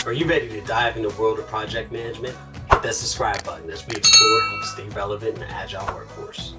Are you ready to dive into the world of project management? Hit that subscribe button as we explore how to stay relevant in the agile workforce.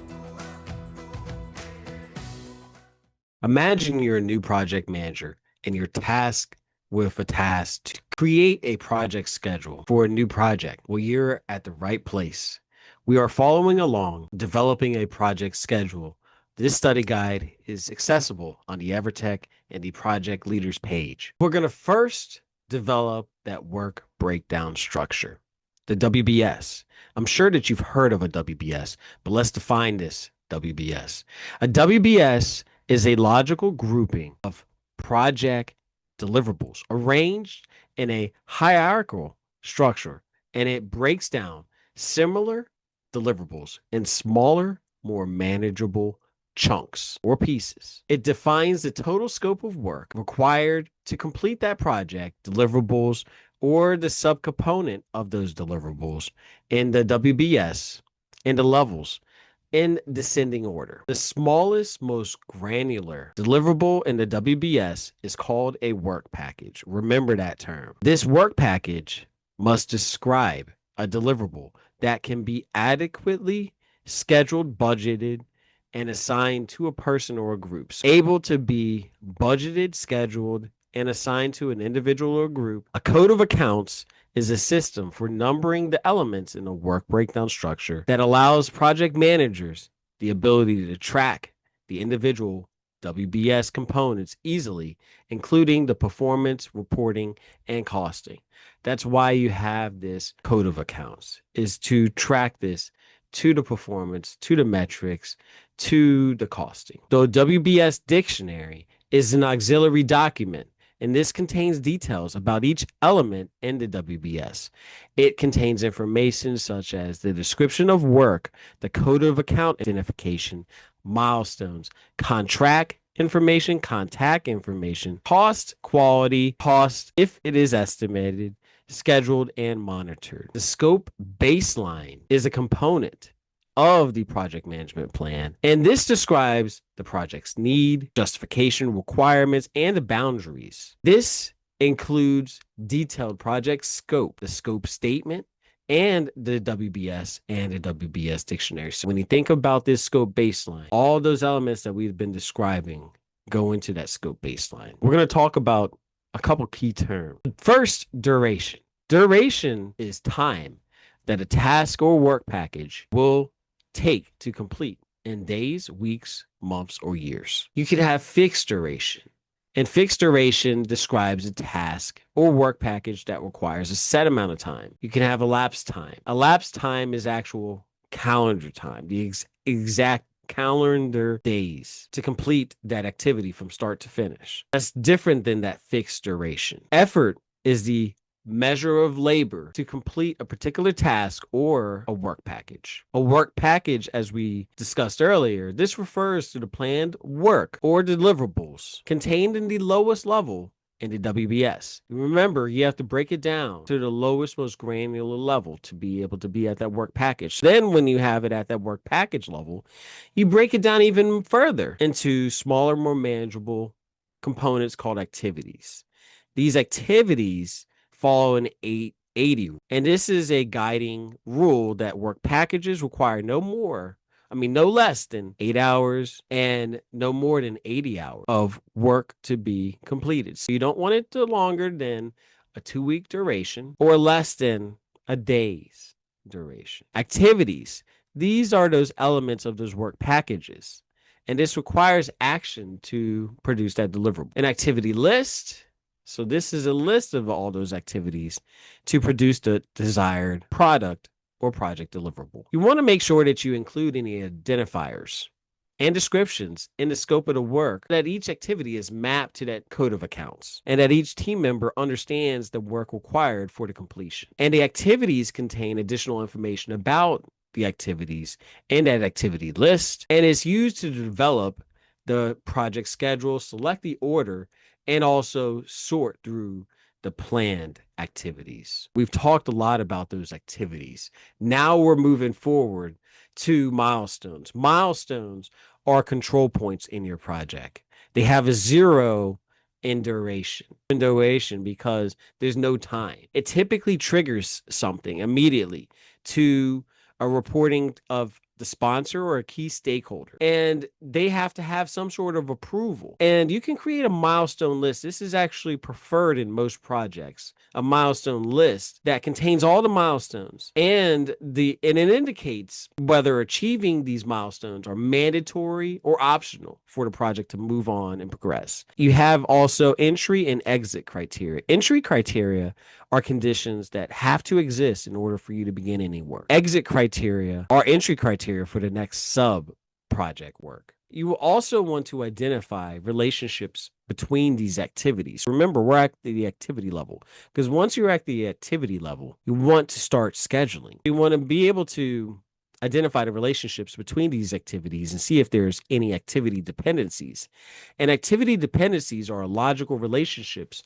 Imagine you're a new project manager and you're tasked with a task to create a project schedule for a new project. Well, you're at the right place. We are following along, developing a project schedule. This study guide is accessible on the EverTech and the project leaders page. We're going to first develop that work breakdown structure, the WBS. I'm sure that you've heard of a WBS, but let's define this WBS. A WBS is a logical grouping of project deliverables arranged in a hierarchical structure, and it breaks down similar deliverables in smaller, more manageable chunks or pieces. It defines the total scope of work required to complete that project, deliverables, or the subcomponent of those deliverables in the WBS, and the levels in descending order. The smallest, most granular deliverable in the WBS is called a work package. Remember that term. This work package must describe a deliverable that can be adequately scheduled, budgeted, and assigned to a person or a group. So able to be budgeted, scheduled, and assigned to an individual or group. A code of accounts is a system for numbering the elements in a work breakdown structure that allows project managers the ability to track the individual WBS components easily, including the performance, reporting, and costing. That's why you have this code of accounts, is to track this to the performance, to the metrics, to the costing. The WBS dictionary is an auxiliary document, and this contains details about each element in the WBS. It contains information such as the description of work, the code of account identification, milestones, contract information, contact information, cost, quality, cost, if it is estimated, scheduled, and monitored. The scope baseline is a component of the project management plan, and this describes the project's need, justification, requirements, and the boundaries. This includes detailed project scope, the scope statement, and the WBS and the WBS dictionary. So when you think about this scope baseline, all those elements that we've been describing go into that scope baseline. We're going to talk about a couple key terms. First, duration. Duration is time that a task or work package will take to complete in days, weeks, months, or years. You can have fixed duration. And fixed duration describes a task or work package that requires a set amount of time. You can have elapsed time. Elapsed time is actual calendar time, the exact calendar days to complete that activity from start to finish. That's different than that fixed duration. Effort is the measure of labor to complete a particular task or a work package. A work package, as we discussed earlier, this refers to the planned work or deliverables contained in the lowest level in the WBS. Remember, you have to break it down to the lowest, most granular level to be able to be at that work package. Then when you have it at that work package level, you break it down even further into smaller, more manageable components called activities. These activities follow an 880. And this is a guiding rule that work packages require no less than 8 hours and no more than 80 hours of work to be completed. So you don't want it to longer than a 2-week duration or less than a day's duration. Activities. These are those elements of those work packages. And this requires action to produce that deliverable. An activity list. So this is a list of all those activities to produce the desired product or project deliverable. You want to make sure that you include any identifiers and descriptions in the scope of the work, that each activity is mapped to that code of accounts, and that each team member understands the work required for the completion. And the activities contain additional information about the activities in that activity list, and is used to develop the project schedule, select the order, and also sort through the planned activities. We've talked a lot about those activities. Now we're moving forward to milestones. Milestones are control points in your project. They have a 0 in duration because there's no time. It typically triggers something immediately to a reporting of the sponsor or a key stakeholder, and they have to have some sort of approval. And you can create a milestone list. This is actually preferred in most projects, a milestone list that contains all the milestones and it indicates whether achieving these milestones are mandatory or optional for the project to move on and progress. You have also entry and exit criteria. Entry criteria are conditions that have to exist in order for you to begin any work. Exit criteria are entry criteria for the next sub project work. You will also want to identify relationships between these activities. Remember, we're at the activity level because once you're at the activity level, you want to start scheduling. You want to be able to identify the relationships between these activities and see if there's any activity dependencies. And activity dependencies are logical relationships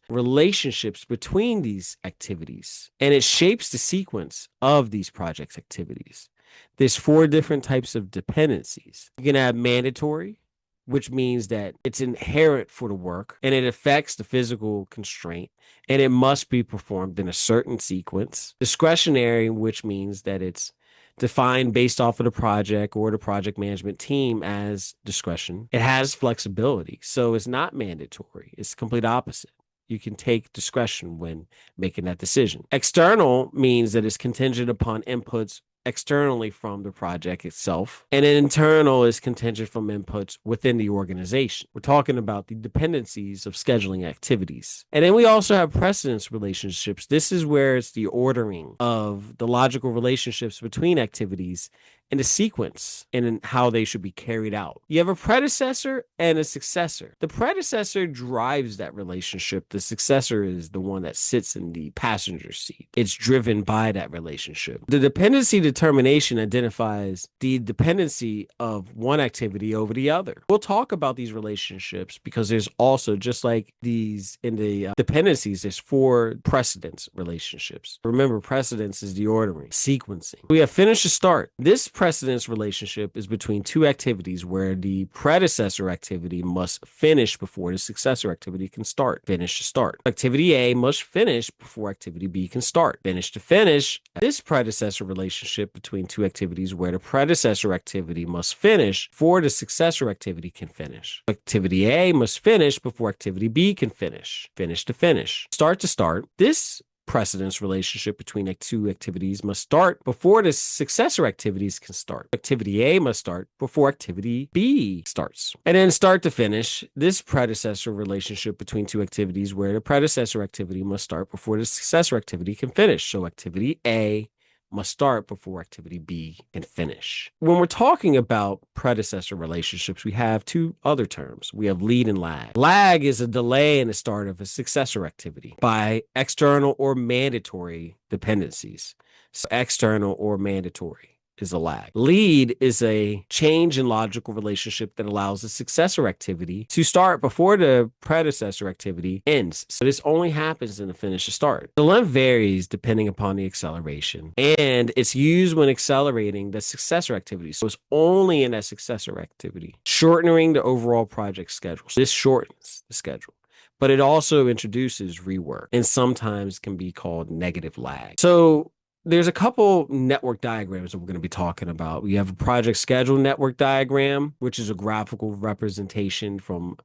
between these activities, and it shapes the sequence of these projects activities. There's 4 different types of dependencies. You can have mandatory, which means that it's inherent for the work and it affects the physical constraint and it must be performed in a certain sequence. Discretionary, which means that it's defined based off of the project or the project management team as discretion. It has flexibility, so it's not mandatory. It's the complete opposite. You can take discretion when making that decision. External means that it's contingent upon inputs externally from the project itself, and internal is contingent from inputs within the organization. We're talking about the dependencies of scheduling activities. And then we also have precedence relationships. This is where it's the ordering of the logical relationships between activities and the sequence and how they should be carried out. You have a predecessor and a successor. The predecessor drives that relationship. The successor is the one that sits in the passenger seat. It's driven by that relationship. The dependency determination identifies the dependency of one activity over the other. We'll talk about these relationships because there's also, just like these in the dependencies, there's 4 precedence relationships. Remember, precedence is the ordering, sequencing. We have finish to start. This precedence relationship is between 2 activities where the predecessor activity must finish before the successor activity can start. Finish to start. Activity A must finish before activity B can start. Finish to finish. This predecessor relationship between 2 activities where the predecessor activity must finish before the successor activity can finish. Activity A must finish before activity B can finish. Finish to finish. Start to start. This precedence relationship between 2 activities must start before the successor activities can start. Activity A must start before activity B starts. And then start to finish, this predecessor relationship between 2 activities where the predecessor activity must start before the successor activity can finish. So activity A must start before activity B can finish. When we're talking about predecessor relationships, we have 2 other terms. We have lead and lag. Lag is a delay in the start of a successor activity by external or mandatory dependencies. So external or mandatory is a lag. Lead is a change in logical relationship that allows the successor activity to start before the predecessor activity ends. So this only happens in the finish to start. The length varies depending upon the acceleration, and it's used when accelerating the successor activity. So it's only in that successor activity, shortening the overall project schedule. So this shortens the schedule, but it also introduces rework and sometimes can be called negative lag. So there's a couple network diagrams that we're going to be talking about. We have a project schedule network diagram, which is a graphical representation from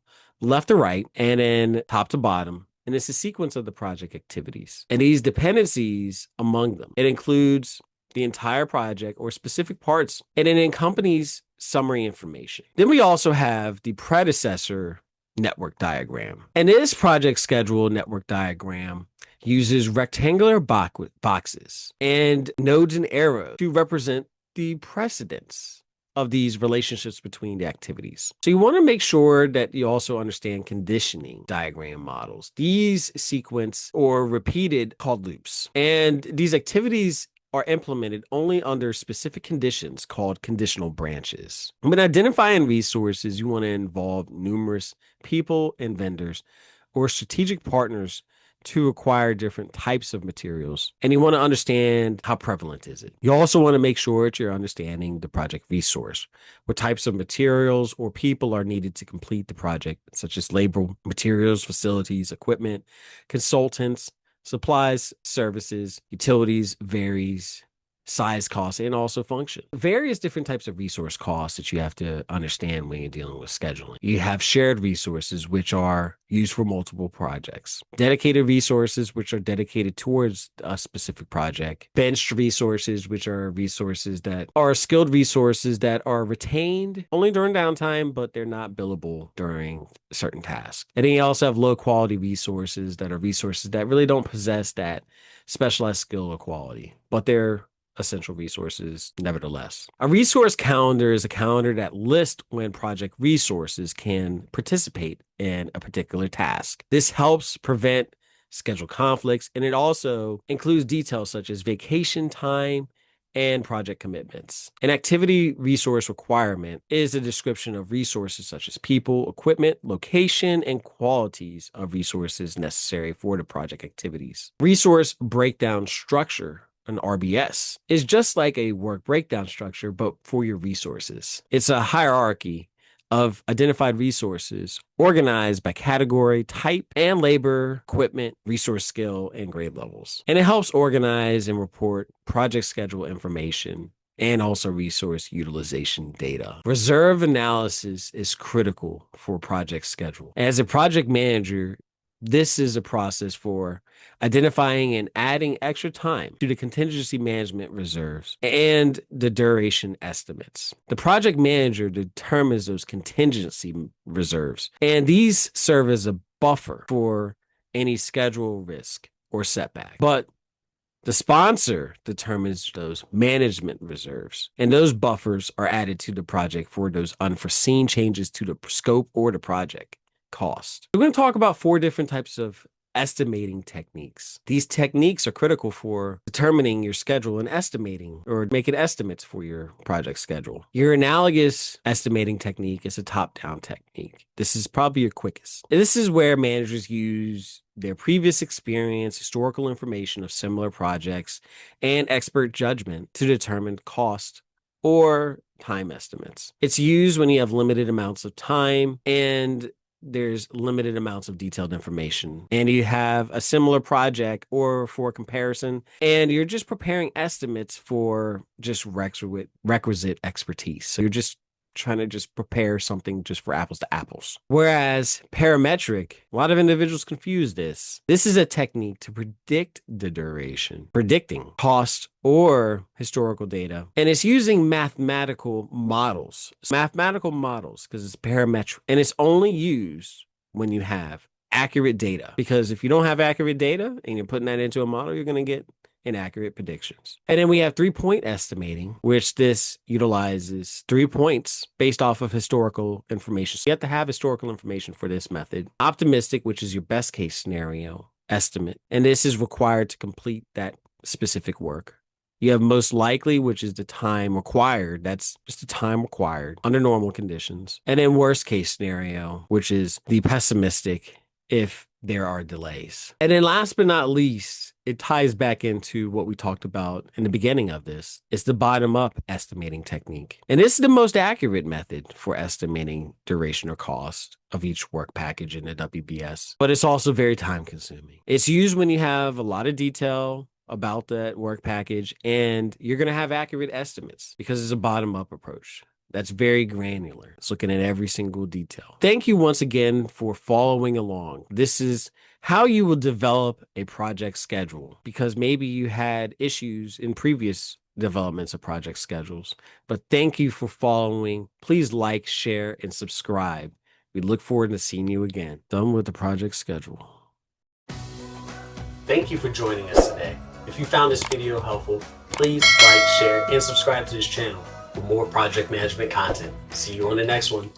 left to right and then top to bottom. And it's a sequence of the project activities and these dependencies among them. It includes the entire project or specific parts, and it accompanies summary information. Then we also have the predecessor network diagram. And this project schedule network diagram uses rectangular boxes and nodes and arrows to represent the precedence of these relationships between the activities. So you want to make sure that you also understand conditioning diagram models. These sequence or repeated called loops, and these activities are implemented only under specific conditions called conditional branches. When identifying resources, you want to involve numerous people and vendors or strategic partners to acquire different types of materials, and you want to understand how prevalent is it. You also want to make sure that you're understanding the project resource. What types of materials or people are needed to complete the project, such as labor, materials, facilities, equipment, consultants, supplies, services, utilities, varies, size, cost, and also function. Various different types of resource costs that you have to understand when you're dealing with scheduling. You have shared resources, which are used for multiple projects. Dedicated resources, which are dedicated towards a specific project. Benched resources, which are resources that are skilled resources that are retained only during downtime, but they're not billable during certain tasks. And then you also have low quality resources that are resources that really don't possess that specialized skill or quality, but they're essential resources nevertheless. A resource calendar is a calendar that lists when project resources can participate in a particular task. This helps prevent schedule conflicts, and it also includes details such as vacation time and project commitments. An activity resource requirement is a description of resources such as people, equipment, location, and qualities of resources necessary for the project activities. Resource breakdown structure, an RBS, is just like a work breakdown structure, but for your resources. It's a hierarchy of identified resources organized by category, type, and labor, equipment, resource skill, and grade levels. And it helps organize and report project schedule information and also resource utilization data. Reserve analysis is critical for project schedule. As a project manager, this is a process for identifying and adding extra time to the contingency management reserves and the duration estimates. The project manager determines those contingency reserves, and these serve as a buffer for any schedule risk or setback. But the sponsor determines those management reserves, and those buffers are added to the project for those unforeseen changes to the scope or the project cost. We're going to talk about 4 different types of estimating techniques. These techniques are critical for determining your schedule and estimating or making estimates for your project schedule. Your analogous estimating technique is a top-down technique. This is probably your quickest. This is where managers use their previous experience, historical information of similar projects, and expert judgment to determine cost or time estimates. It's used when you have limited amounts of time and there's limited amounts of detailed information, and you have a similar project or for comparison, and you're just preparing estimates for just requisite expertise. So you're just trying to just prepare something just for apples to apples. Whereas parametric, a lot of individuals confuse this. This is a technique to predict the duration, predicting cost or historical data. And it's using mathematical models. Mathematical models, because it's parametric. And it's only used when you have accurate data. Because if you don't have accurate data and you're putting that into a model, you're going to get inaccurate predictions. And then we have 3-point estimating, which this utilizes 3 points based off of historical information. So you have to have historical information for this method. Optimistic, which is your best case scenario estimate. And this is required to complete that specific work. You have most likely, which is the time required. That's just the time required under normal conditions. And then worst case scenario, which is the pessimistic if there are delays. And then last but not least, it ties back into what we talked about in the beginning of this. It's the bottom-up estimating technique. And this is the most accurate method for estimating duration or cost of each work package in the WBS. But it's also very time-consuming. It's used when you have a lot of detail about that work package, and you're going to have accurate estimates because it's a bottom-up approach. That's very granular. It's looking at every single detail. Thank you once again for following along. This is how you will develop a project schedule, because maybe you had issues in previous developments of project schedules. But thank you for following. Please like, share, and subscribe. We look forward to seeing you again. Done with the project schedule. Thank you for joining us today. If you found this video helpful, please like, share, and subscribe to this channel for more project management content. See you on the next one.